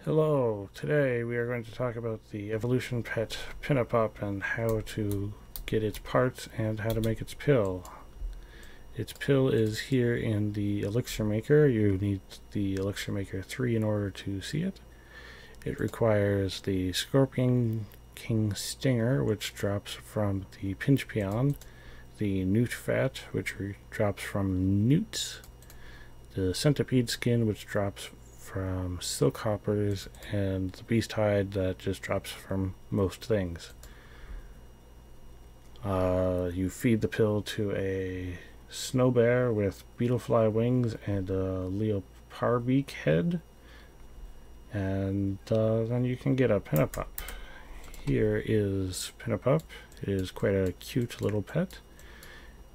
Hello, today we are going to talk about the evolution pet Pinnapup and how to get its parts and how to make its pill. Its pill is here in the elixir maker. You need the elixir maker 3 in order to see it. It requires the Scorpion King Stinger, which drops from the pinchpion, the Newt fat, which drops from Newt, the centipede skin, which drops from silkhoppers, and the beast hide that just drops from most things. You feed the pill to a snow bear with beetlefly wings and a leopard beak head, and then you can get a Pinnapup. Here is Pinnapup. It is quite a cute little pet.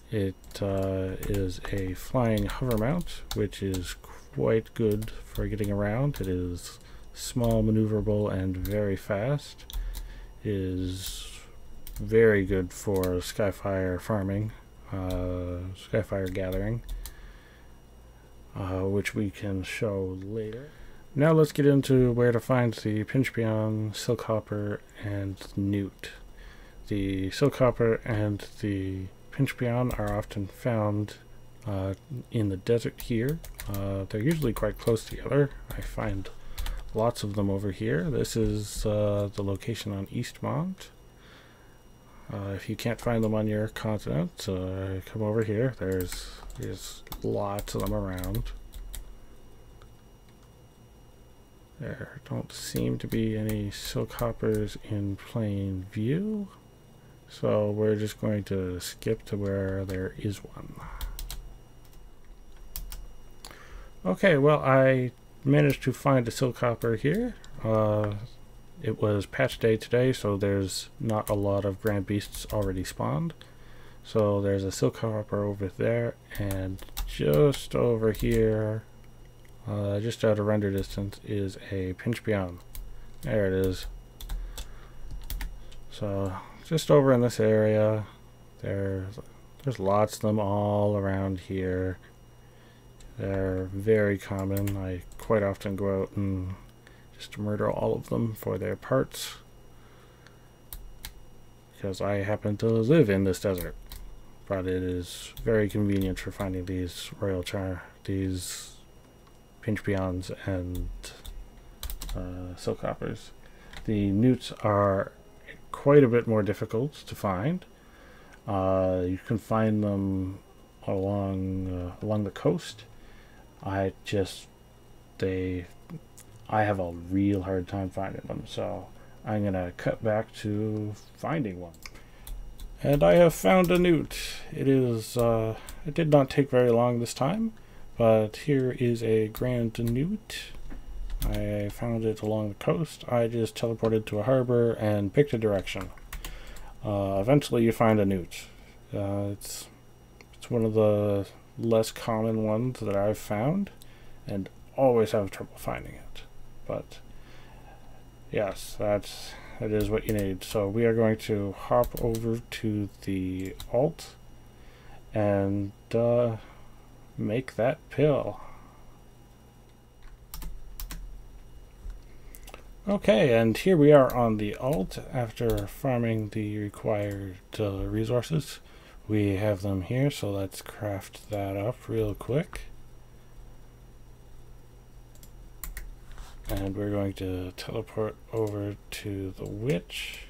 It is a flying hover mount, which is quite good for getting around. It is small, maneuverable, and very fast. It is very good for Skyfire farming, Skyfire gathering, which we can show later. Now let's get into where to find the pinchpion, silkhopper, and Newt. The silkhopper and the pinchpion are often found in the desert here. They're usually quite close together. I find lots of them over here. This is the location on Eastmont. If you can't find them on your continent, come over here. There's lots of them around. There don't seem to be any silkhoppers in plain view, so we're just going to skip to where there is one. Okay, well, I managed to find a silkhopper here. It was patch day today, so there's not a lot of grand beasts already spawned. So there's a silkhopper over there, and just over here, just out of render distance, is a pinchpion. There it is. So just over in this area, there's lots of them all around here. They're very common. I quite often go out and just murder all of them for their parts, because I happen to live in this desert. But it is very convenient for finding these these pinchpions and silkhoppers. The newts are quite a bit more difficult to find. You can find them along the coast. I have a real hard time finding them, so I'm gonna cut back to finding one. And I have found a newt. It did not take very long this time, but here is a grand newt. I found it along the coast. I just teleported to a harbor and picked a direction. Eventually you find a newt. It's one of the less common ones that I've found, and always have trouble finding it. But yes, that is what you need. So we are going to hop over to the alt and make that pill. Okay, and here we are on the alt after farming the required resources. We have them here, so let's craft that up real quick. And we're going to teleport over to the witch.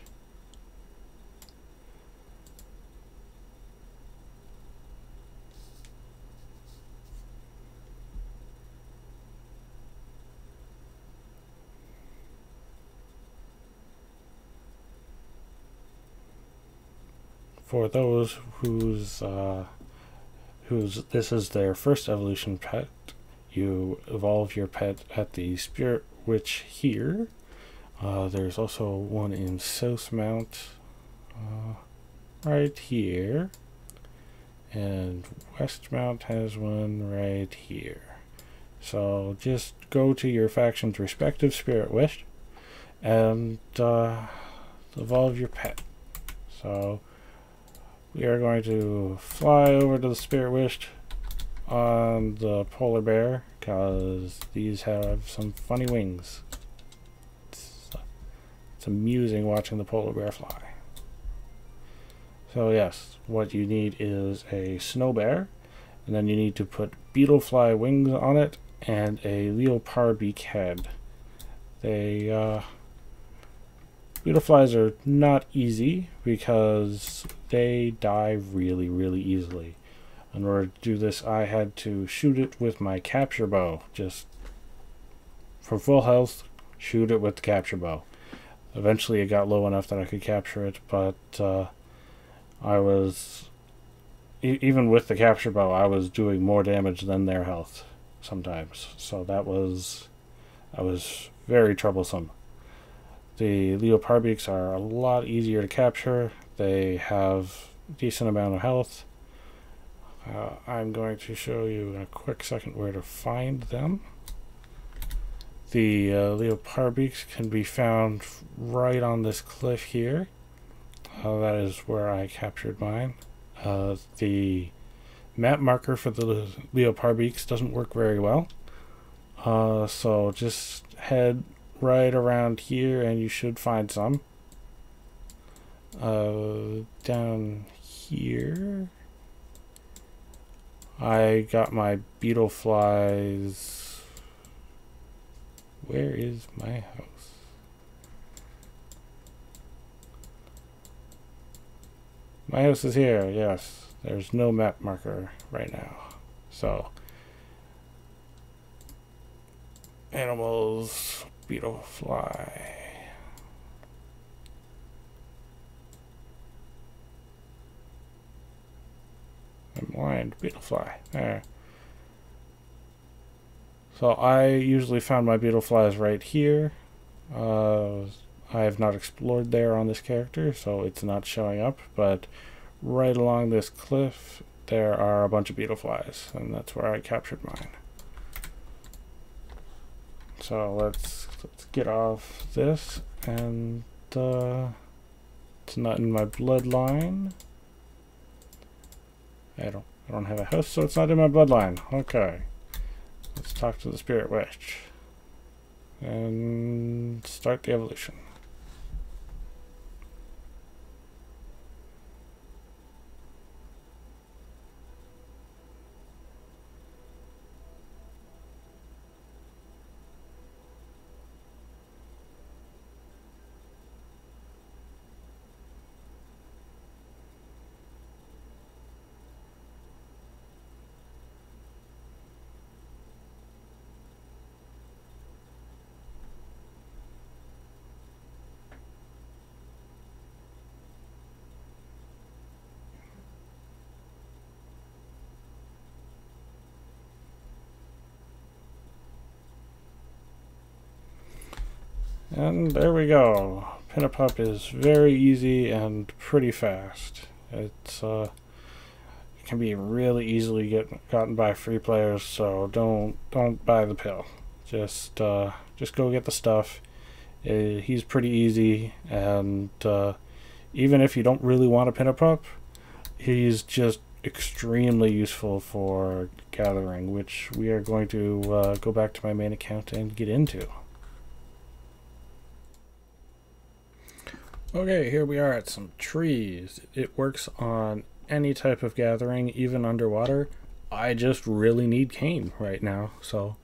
For those whose this is their first evolution pet, you evolve your pet at the Spirit Witch here. There's also one in Southmount right here, and Westmount has one right here. So just go to your faction's respective Spirit Witch and evolve your pet. So we are going to fly over to the Spirit Witch on the polar bear, because these have some funny wings. It's amusing watching the polar bear fly. So yes, what you need is a snow bear, and then you need to put beetlefly wings on it and a leopard beak head. Beetleflies are not easy because they die really, really easily. In order to do this, I had to shoot it with my capture bow. Just for full health, shoot it with the capture bow. Eventually it got low enough that I could capture it, but I was, even with the capture bow, I was doing more damage than their health sometimes. So that was very troublesome. The leopard beaks are a lot easier to capture. They have a decent amount of health. I'm going to show you in a quick second where to find them. The leopard beaks can be found right on this cliff here. That is where I captured mine. The map marker for the leopard beaks doesn't work very well. So just head right around here and you should find some. Down here I got my beetle flies. Where is my house? My house is here, yes. There's no map marker right now. So, animals, beetle fly. I'm blind, beetle fly. There. So I usually found my beetle flies right here. I have not explored there on this character, so it's not showing up, but right along this cliff there are a bunch of beetle flies, and that's where I captured mine. So let's get off this, and it's not in my bloodline. I don't have a house, so it's not in my bloodline. Okay. Let's talk to the spirit witch and start the evolution. And there we go. Pinnapup is very easy and pretty fast. It can be really easily gotten by free players, so don't buy the pill. Just go get the stuff. He's pretty easy, and even if you don't really want a Pinnapup, he's just extremely useful for gathering, which we are going to go back to my main account and get into. Okay, here we are at some trees. It works on any type of gathering, even underwater. I just really need cane right now, so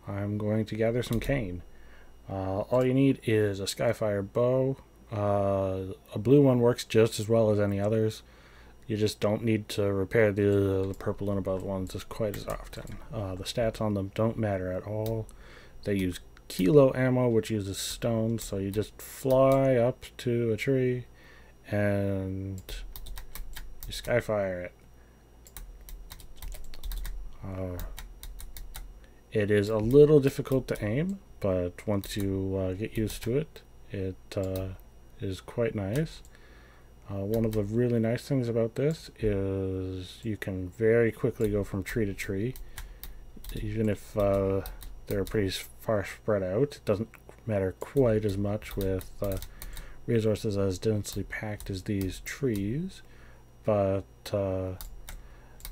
I'm going to gather some cane. All you need is a Skyfire bow. A blue one works just as well as any others. You just don't need to repair the purple and above ones as quite as often. The stats on them don't matter at all. They use kilo ammo, which uses stone, so you just fly up to a tree and you Skyfire it. It is a little difficult to aim, but once you get used to it, it is quite nice. One of the really nice things about this is you can very quickly go from tree to tree, even if they're pretty far spread out. It doesn't matter quite as much with resources as densely packed as these trees, but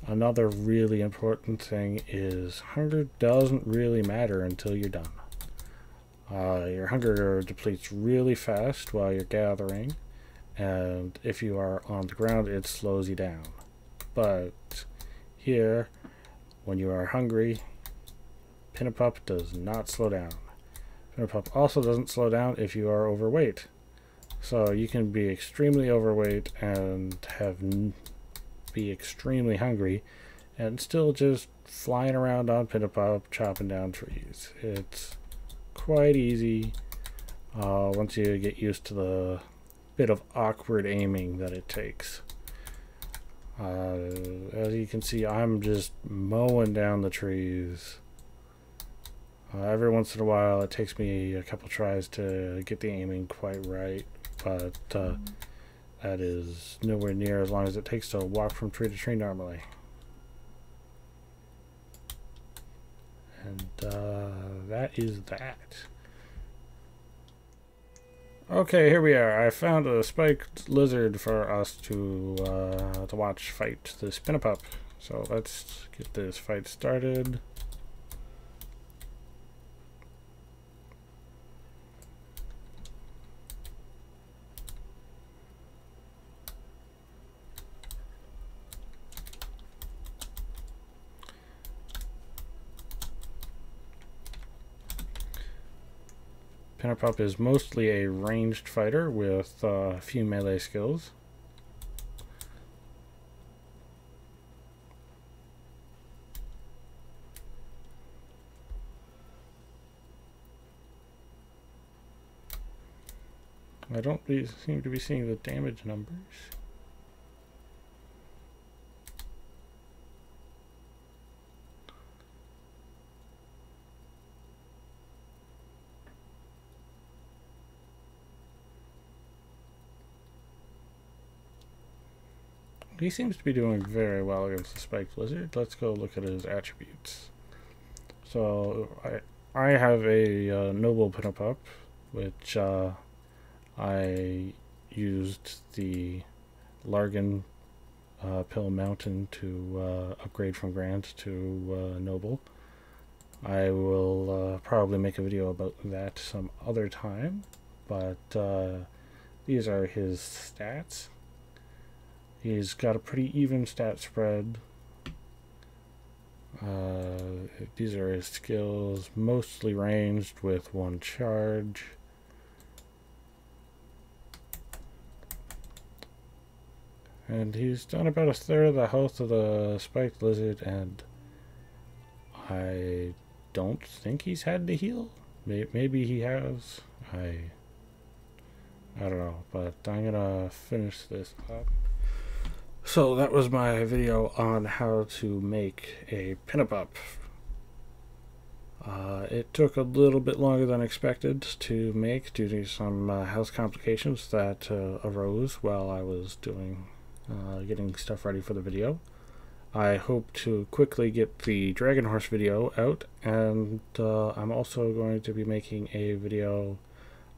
another really important thing is hunger doesn't really matter until you're done. Your hunger depletes really fast while you're gathering, and if you are on the ground, it slows you down. But here, when you are hungry, Pinnapup does not slow down. Pinnapup also doesn't slow down if you are overweight. So you can be extremely overweight and be extremely hungry and still just flying around on Pinnapup, chopping down trees. It's quite easy once you get used to the bit of awkward aiming that it takes. As you can see, I'm just mowing down the trees. Every once in a while it takes me a couple tries to get the aiming quite right, but that is nowhere near as long as it takes to walk from tree to tree normally. And that is that. Okay, here we are. I found a spiked lizard for us to watch fight this Pinnapup. So let's get this fight started. Pinnapup is mostly a ranged fighter with a few melee skills. I don't seem to be seeing the damage numbers. He seems to be doing very well against the spiked lizard. Let's go look at his attributes. So I have a noble Pinnapup, which I used the Largan Pill Mountain to upgrade from Grand to Noble. I will probably make a video about that some other time, but these are his stats. He's got a pretty even stat spread. These are his skills, mostly ranged with one charge. And he's done about a third of the health of the spiked lizard, and I don't think he's had to heal. Maybe he has. I don't know, but I'm gonna finish this up. So that was my video on how to make a Pinnapup. It took a little bit longer than expected to make due to some health complications that arose while I was doing getting stuff ready for the video. I hope to quickly get the Dragon Horse video out, and I'm also going to be making a video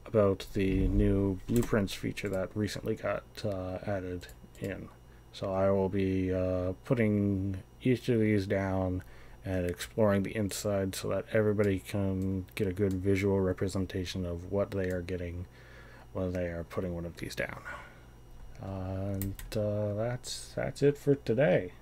about the new blueprints feature that recently got added in. So I will be putting each of these down and exploring the inside so that everybody can get a good visual representation of what they are getting when they are putting one of these down. And that's it for today.